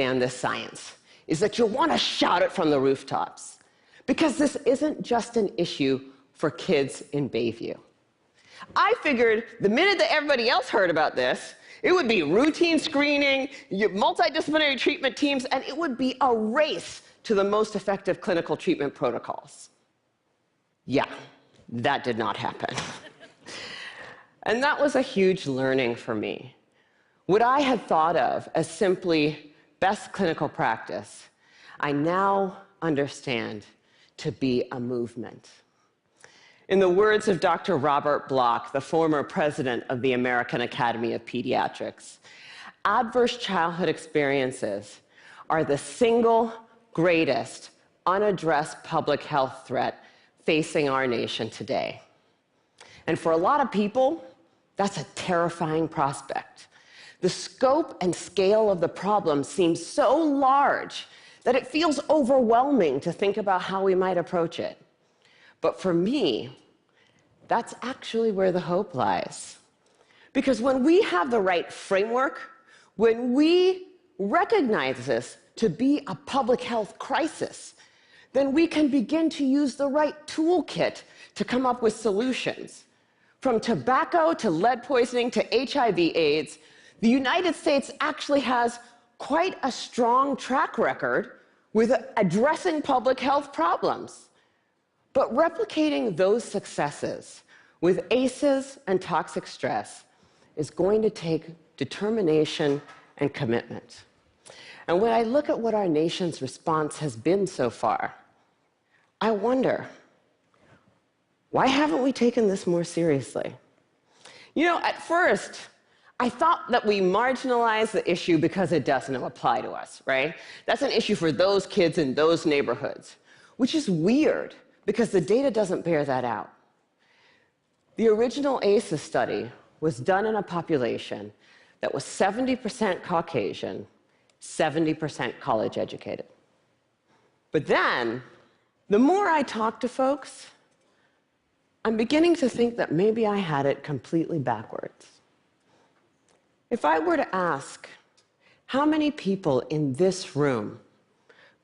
understand this science is that you'll want to shout it from the rooftops, because this isn't just an issue for kids in Bayview. I figured the minute that everybody else heard about this, it would be routine screening, multidisciplinary treatment teams, and it would be a race to the most effective clinical treatment protocols. Yeah, that did not happen. And that was a huge learning for me. What I had thought of as simply best clinical practice, I now understand to be a movement. In the words of Dr. Robert Block, the former president of the American Academy of Pediatrics, adverse childhood experiences are the single greatest unaddressed public health threat facing our nation today. And for a lot of people, that's a terrifying prospect. The scope and scale of the problem seems so large that it feels overwhelming to think about how we might approach it. But for me, that's actually where the hope lies. Because when we have the right framework, when we recognize this to be a public health crisis, then we can begin to use the right toolkit to come up with solutions. From tobacco to lead poisoning to HIV/AIDS, the United States actually has quite a strong track record with addressing public health problems. But replicating those successes with ACEs and toxic stress is going to take determination and commitment. And when I look at what our nation's response has been so far, I wonder, why haven't we taken this more seriously? You know, at first, I thought that we marginalized the issue because it doesn't apply to us, right? That's an issue for those kids in those neighborhoods, which is weird because the data doesn't bear that out. The original ACEs study was done in a population that was 70% Caucasian, 70% college educated. But then, the more I talk to folks, I'm beginning to think that maybe I had it completely backwards. If I were to ask how many people in this room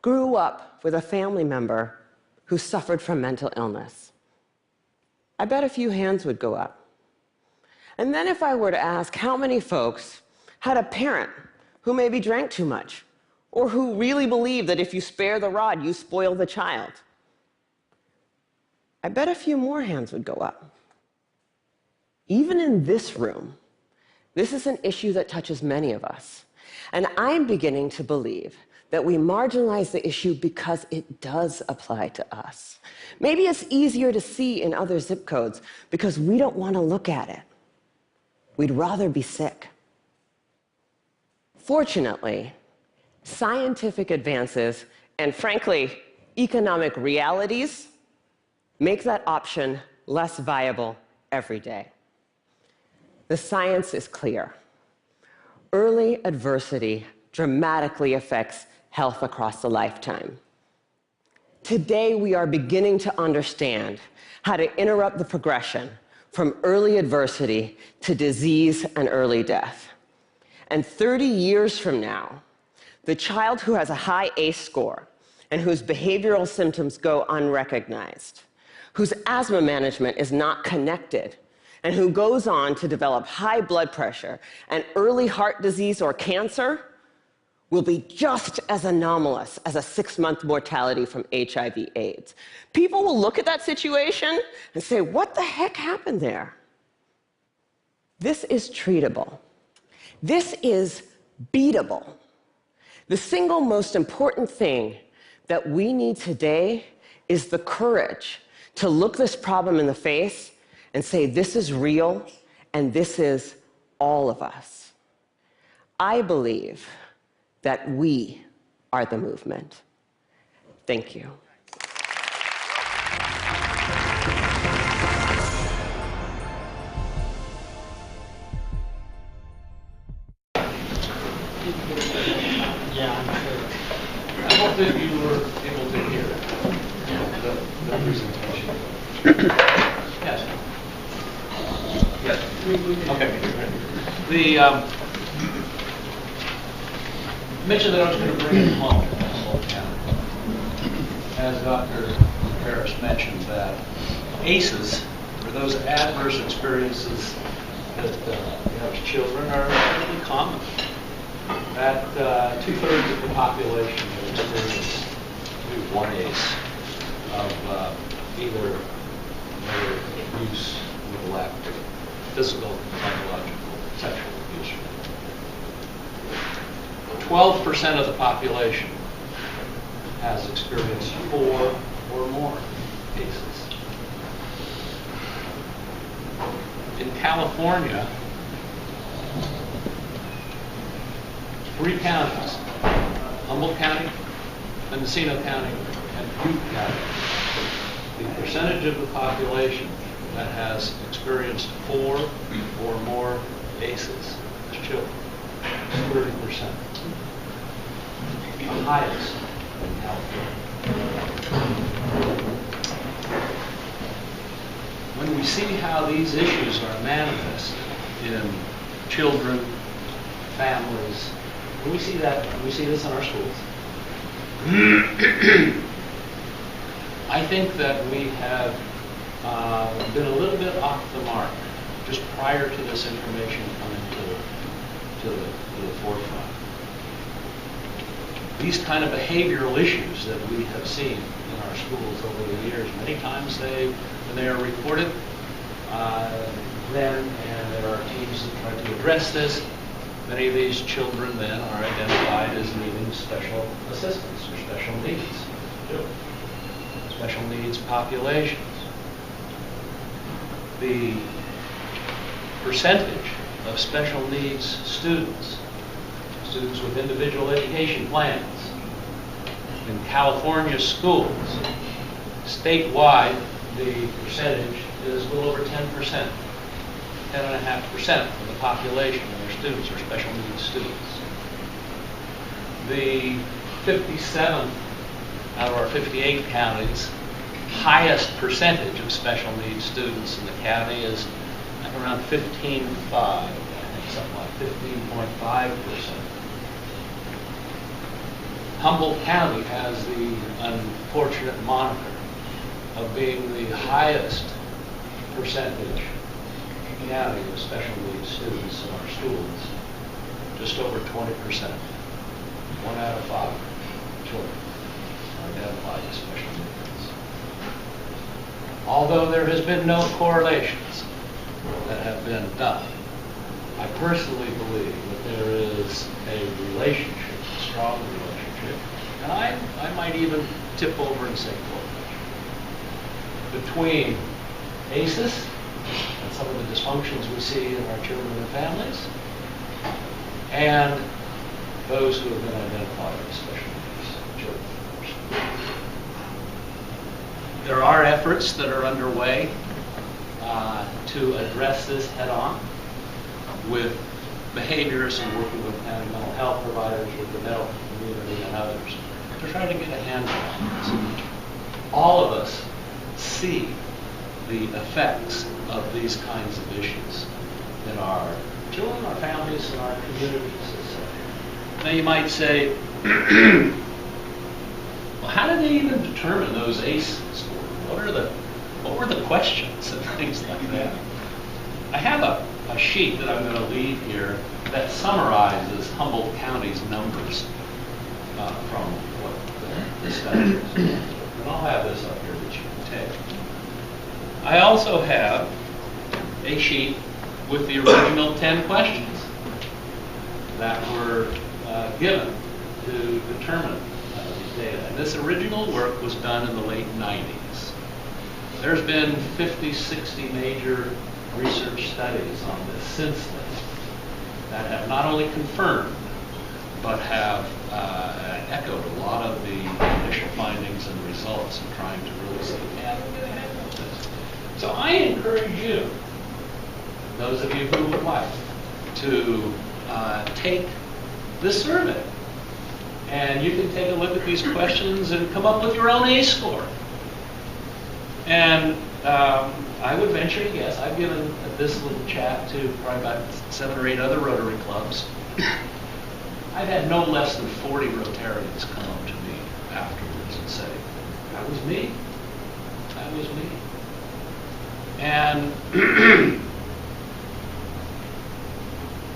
grew up with a family member who suffered from mental illness, I bet a few hands would go up. And then if I were to ask how many folks had a parent who maybe drank too much, or who really believed that if you spare the rod, you spoil the child, I bet a few more hands would go up. Even in this room, this is an issue that touches many of us. And I'm beginning to believe that we marginalize the issue because it does apply to us. Maybe it's easier to see in other zip codes because we don't want to look at it. We'd rather be sick. Fortunately, scientific advances and, frankly, economic realities make that option less viable every day. The science is clear. Early adversity dramatically affects health across the lifetime. Today, we are beginning to understand how to interrupt the progression from early adversity to disease and early death. And 30 years from now, the child who has a high ACE score and whose behavioral symptoms go unrecognized, whose asthma management is not connected, and who goes on to develop high blood pressure and early heart disease or cancer will be just as anomalous as a 6-month mortality from HIV/AIDS. People will look at that situation and say, what the heck happened there? This is treatable. This is beatable. The single most important thing that we need today is the courage to look this problem in the face and say, this is real, and this is all of us. I believe that we are the movement. Thank you. Yeah, I'm sure. I hope that you were able to hear the presentation. Yes. Yes. Okay. I mentioned that I was going to bring it home to Humboldt County. As Dr. Harris mentioned, that ACEs, or those adverse experiences that we have as children, are really common. That 2/3 of the population have experienced one ACE of either abuse, neglect, physical, psychological, sexual abuse. 12% of the population has experienced 4 or more ACEs. In California, 3 counties, Humboldt County, Mendocino County, and Butte County, the percentage of the population that has experienced 4 or more ACEs as children is 30%. The highest in California. When we see how these issues are manifested in children, families, when we see this in our schools, I think that we have been a little bit off the mark just prior to this information coming to the forefront. These kind of behavioral issues that we have seen in our schools over the years, many times when they are reported, then, and there are teams that try to address this, many of these children then are identified as needing special assistance or special needs, special needs populations. The percentage of special needs students with individual education plans in California schools, statewide, the percentage is a little over 10%, 10.5% of the population of our students are special needs students. The 57 out of our 58 counties, highest percentage of special needs students in the county is around 15.5, I think something like 15.5%. Humboldt County has the unfortunate moniker of being the highest percentage county of special needs students in our schools, just over 20%. 1 out of 5 children are identified as special needs. Although there has been no correlations that have been done, I personally believe that there is a relationship, a strong relationship, and I might even tip over and say correlation, between ACEs and some of the dysfunctions we see in our children and families, and those who have been identified as special needs children. There are efforts that are underway to address this head-on with behaviorists and working with county mental health providers, with the medical community and others, to try to get a handle on this. All of us see the effects of these kinds of issues in our children, our families, and our communities. Now you might say, well, how do they even determine those ACE scores? What were the questions and things like that? I have a sheet that I'm going to leave here that summarizes Humboldt County's numbers from what the study is. And I'll have this up here that you can take. I also have a sheet with the original 10 questions that were given to determine these data. And this original work was done in the late 90s. There's been 50, 60 major research studies on this since then that have not only confirmed but have echoed a lot of the initial findings and results in trying to really say, yeah, we're going to handle this. So I encourage you, those of you who would like, to take this survey. And you can take a look at these questions and come up with your own ACE score. And I would venture to guess, I've given this little chat to probably about 7 or 8 other Rotary clubs. I've had no less than 40 Rotarians come up to me afterwards and say, that was me. That was me. And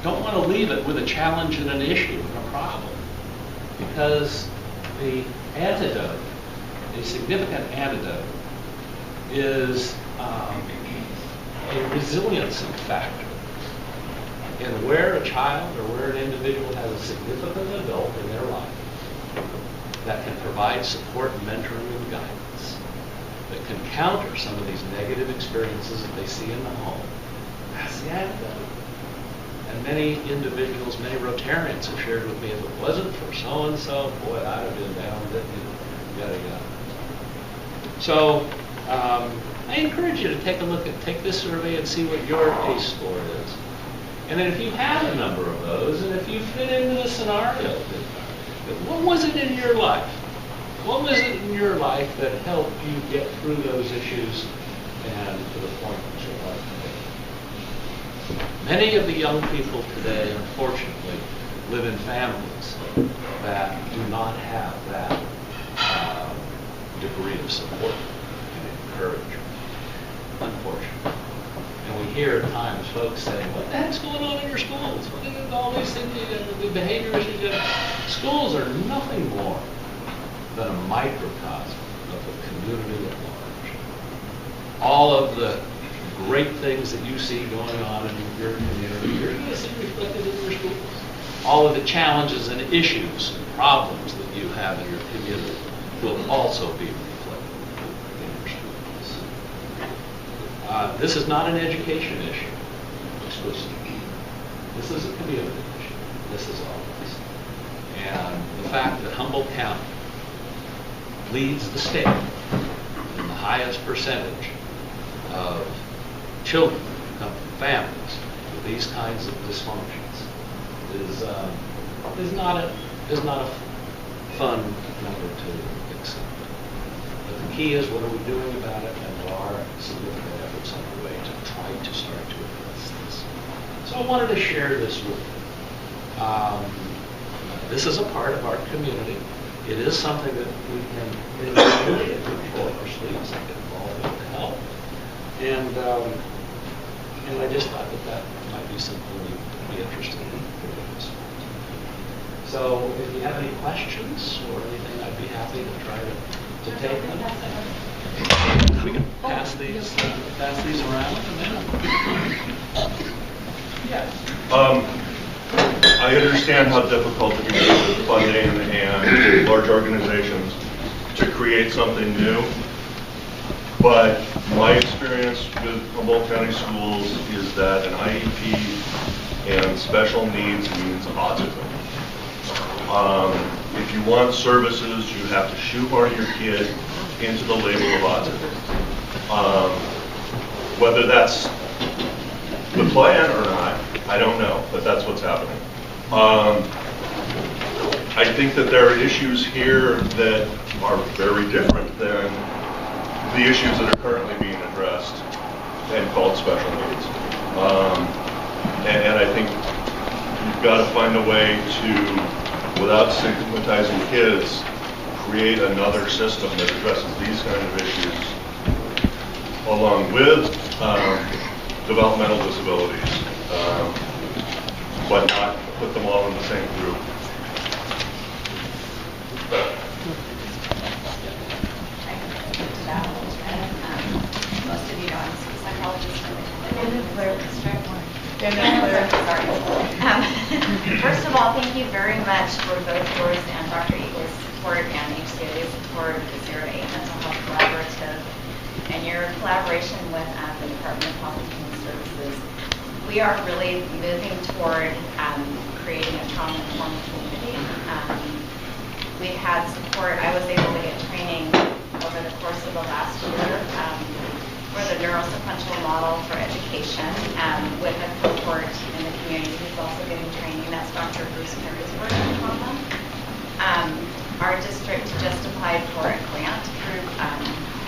don't want to leave it with a challenge and an issue and a problem, because the antidote, a significant antidote, is a resiliency factor in where a child or where an individual has a significant adult in their life that can provide support, mentoring, and guidance, that can counter some of these negative experiences that they see in the home. That's the antidote. And many individuals, many Rotarians have shared with me, if it wasn't for so-and-so, boy, I'd have been down, yada, yada. So I encourage you to take a look at, take this survey and see what your ACE score is. And then if you have a number of those, and if you fit into the scenario, what was it in your life? What was it in your life that helped you get through those issues and to the point that you're like today? Many of the young people today, unfortunately, live in families that do not have that degree of support and encouragement, unfortunately. And we hear at times folks saying, what the heck's going on in your schools? What are all these things, the behavior issues? Schools are nothing more than a microcosm of the community at large. All of the great things that you see going on in your community, you're going to see reflected in your schools. All of the challenges and issues and problems that you have in your community will also be reflected in your schools. This is not an education issue exclusively. This is a community issue. This is all this. And the fact that Humboldt County leads the state in the highest percentage of children who come from families with these kinds of dysfunctions is not a fun number to accept. But the key is, what are we doing about it? And there are significant efforts underway to try to start to address this. So I wanted to share this with you. This is a part of our community. It is something that we can individually control our sleeves and get involved in to help. And I just thought that might be something you'd be interested in. So if you have any questions or anything, I'd be happy to try to take them. We can pass these around. Yeah. I understand how difficult it can be with funding and large organizations to create something new. But my experience with Humboldt County Schools is that an IEP and special needs means autism. If you want services, you have to shoehorn your kid into the label of autism. Whether that's the plan or not, I don't know, but that's what's happening. I think that there are issues here that are very different than the issues that are currently being addressed and called special needs. And I think you've got to find a way to, without stigmatizing kids, create another system that addresses these kind of issues along with developmental disabilities, but not put them all in the same group. Most of you know I'm a psychologist First of all, thank you very much for both yours and Dr. Eagle's support and HCA's support of the 0 to 8 Mental Health Collaborative and your collaboration with the Department of Health and Human Services. We are really moving toward creating a trauma-informed community. We've had support. I was able to get training over the course of the last year for the neurosequential model for education with a cohort in the community who's also getting training. That's Dr. Bruce Perry's work in trauma. Our district just applied for a grant through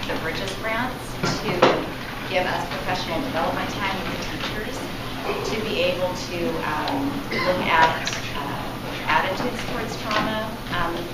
the Bridges grants to give us professional development time with the teachers to be able to look at attitudes towards trauma. One